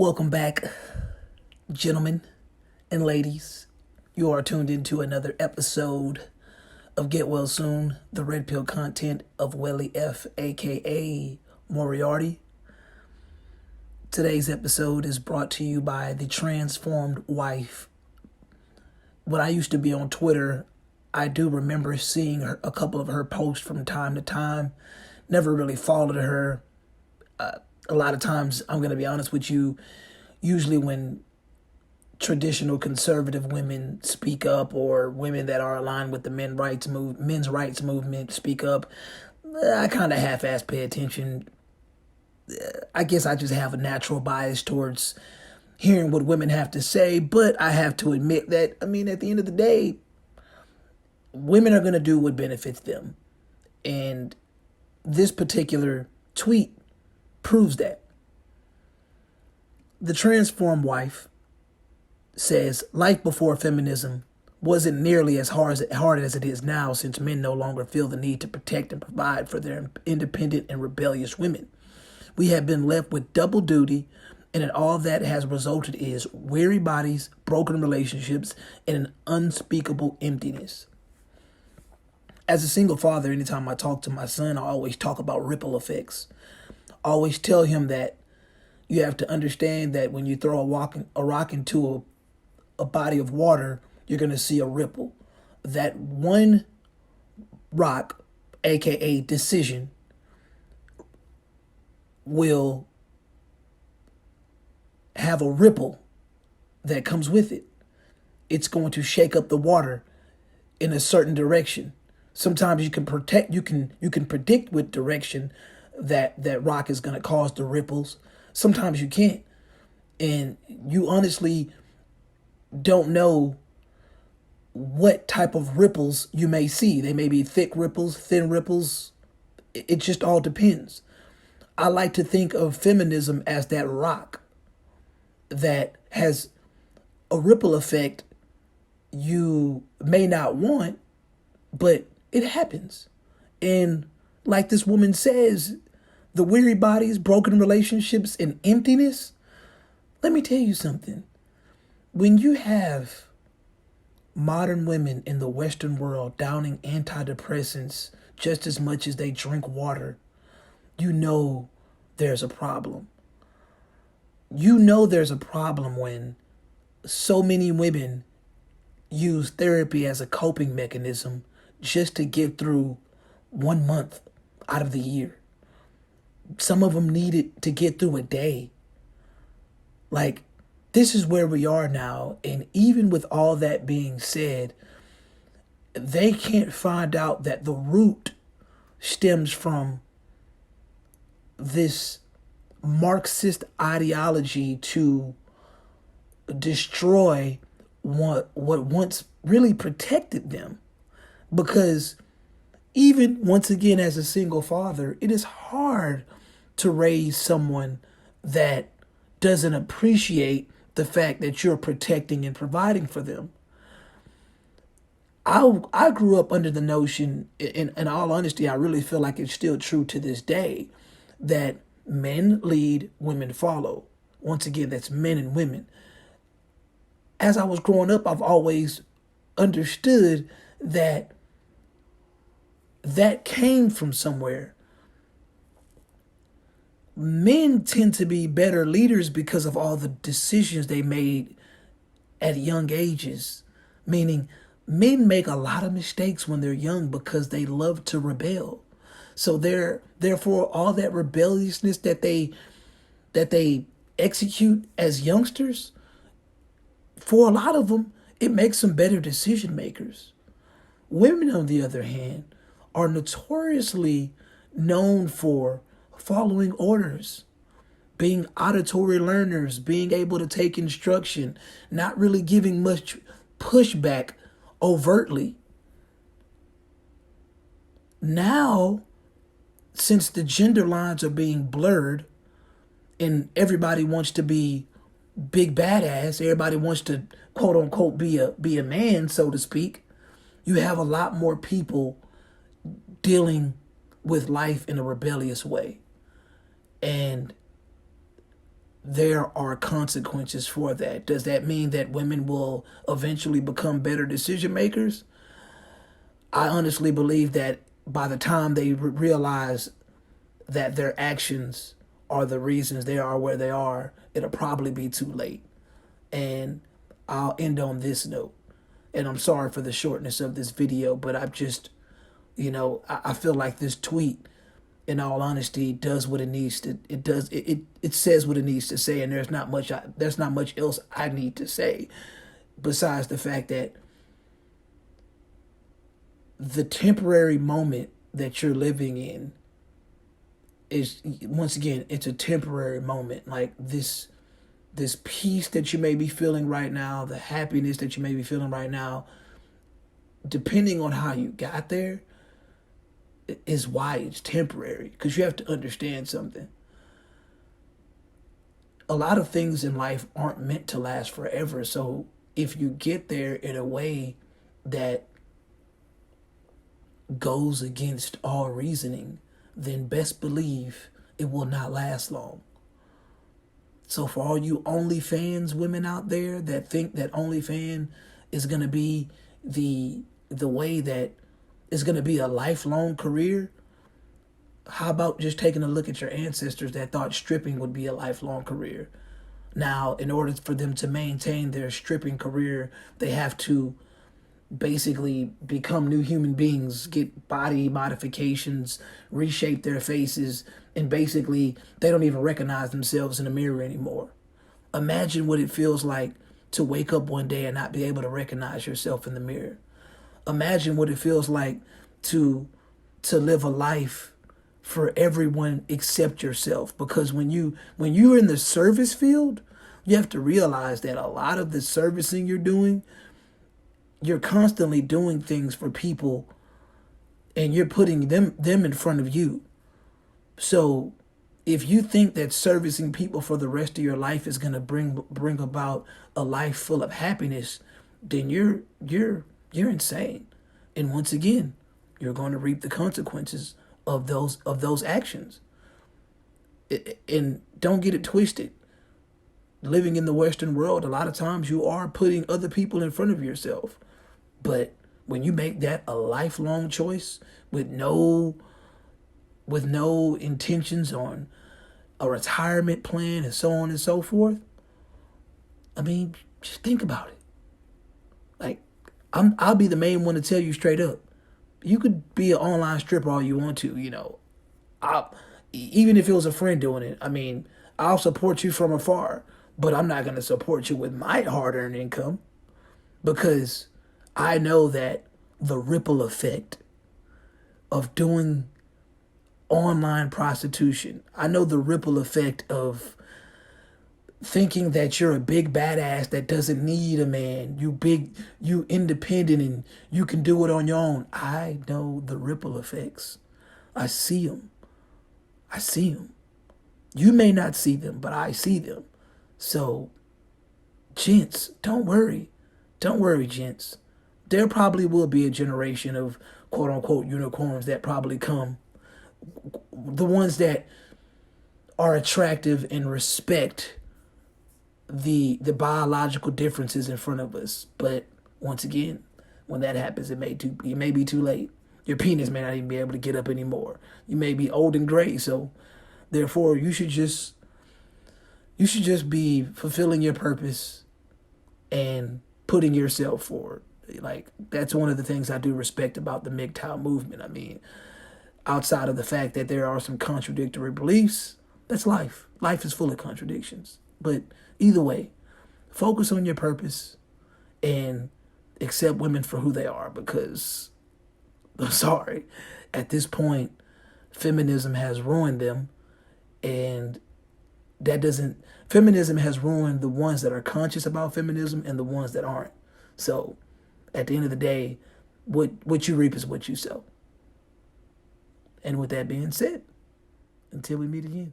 Welcome back, gentlemen and ladies. You are tuned into another episode of Get Well Soon, the Red Pill content of Welly F, aka Moriarty. Today's episode is brought to you by the Transformed Wife. When I used to be on Twitter, I do remember seeing a couple of her posts from time to time. Never really followed her. A lot of times, I'm going to be honest with you, usually when traditional conservative women speak up or women that are aligned with the men's rights movement speak up, I kind of half-ass pay attention. I guess I just have a natural bias towards hearing what women have to say, but I have to admit that, at the end of the day, women are going to do what benefits them. And this particular tweet proves that. The transformed wife says, life before feminism wasn't nearly as hard as it is now, since men no longer feel the need to protect and provide for their independent and rebellious women. We have been left with double duty, and all that has resulted is weary bodies, broken relationships, and an unspeakable emptiness. As a single father, anytime I talk to my son, I always talk about ripple effects. I always tell him that you have to understand that when you throw a rock into a body of water, you're going to see a ripple. That one rock, aka decision, will have a ripple that comes with it. It's going to shake up the water in a certain direction. Sometimes you can predict what direction that rock is going to cause the ripples. Sometimes you can't. And you honestly don't know what type of ripples you may see. They may be thick ripples, thin ripples. It just all depends. I like to think of feminism as that rock that has a ripple effect you may not want, but it happens. And like this woman says, the weary bodies, broken relationships, and emptiness. Let me tell you something. When you have modern women in the Western world downing antidepressants just as much as they drink water, you know there's a problem. You know there's a problem when so many women use therapy as a coping mechanism just to get through 1 month out of the year. Some of them need it to get through a day. Like, this is where we are now. And even with all that being said, they can't find out that the root stems from this Marxist ideology to destroy what once really protected them. Because even, once again, as a single father, it is hard to raise someone that doesn't appreciate the fact that you're protecting and providing for them. I grew up under the notion, in all honesty, I really feel like it's still true to this day, that men lead, women follow. Once again, that's men and women. As I was growing up, I've always understood that came from somewhere. Men tend to be better leaders because of all the decisions they made at young ages. Meaning, men make a lot of mistakes when they're young because they love to rebel. So therefore, all that rebelliousness that they execute as youngsters, for a lot of them, it makes them better decision makers. Women, on the other hand, are notoriously known for following orders, being auditory learners, being able to take instruction, not really giving much pushback overtly. Now, since the gender lines are being blurred and everybody wants to be big badass, everybody wants to quote unquote be a man, so to speak, you have a lot more people dealing with life in a rebellious way. And there are consequences for that. Does that mean that women will eventually become better decision makers? I honestly believe that by the time they realize that their actions are the reasons they are where they are, it'll probably be too late. And I'll end on this note. And I'm sorry for the shortness of this video, but I've just, I feel like this tweet, in all honesty, does what it needs to. It says what it needs to say, and there's not much else I need to say, besides the fact that the temporary moment that you're living in is, once again, it's a temporary moment. Like this peace that you may be feeling right now, the happiness that you may be feeling right now, depending on how you got there, is why it's temporary. Because you have to understand something. A lot of things in life aren't meant to last forever. So if you get there in a way that goes against all reasoning, then best believe it will not last long. So for all you OnlyFans women out there that think that OnlyFans is gonna be the way that is gonna be a lifelong career, how about just taking a look at your ancestors that thought stripping would be a lifelong career? Now, in order for them to maintain their stripping career, they have to basically become new human beings, get body modifications, reshape their faces, and basically they don't even recognize themselves in the mirror anymore. Imagine what it feels like to wake up one day and not be able to recognize yourself in the mirror. Imagine what it feels like to live a life for everyone except yourself. Because when you're in the service field, you have to realize that a lot of the servicing you're doing, you're constantly doing things for people and you're putting them in front of you. So if you think that servicing people for the rest of your life is going to bring about a life full of happiness, then you're insane. And once again, you're going to reap the consequences of those actions. And don't get it twisted. Living in the Western world, a lot of times you are putting other people in front of yourself. But when you make that a lifelong choice with no intentions on a retirement plan and so on and so forth, I mean, just think about it. Like, I'll be the main one to tell you straight up. You could be an online stripper all you want to, even if it was a friend doing it. I mean, I'll support you from afar, but I'm not going to support you with my hard-earned income, because I know that the ripple effect of doing online prostitution, I know the ripple effect of thinking that you're a big badass that doesn't need a man, you independent and you can do it on your own. I know the ripple effects. I see them. You may not see them, but I see them. So, gents, don't worry, gents. There probably will be a generation of quote unquote unicorns that probably come. The ones that are attractive and respect the biological differences in front of us. But once again, when that happens, it may be too late. Your penis may not even be able to get up anymore. You may be old and gray, so therefore you should just be fulfilling your purpose and putting yourself forward. Like, that's one of the things I do respect about the MGTOW movement. I mean, outside of the fact that there are some contradictory beliefs, that's life. Life is full of contradictions. But either way, focus on your purpose and accept women for who they are, because, I'm sorry, at this point, feminism has ruined them, and feminism has ruined the ones that are conscious about feminism and the ones that aren't. So, at the end of the day, what you reap is what you sow. And with that being said, until we meet again.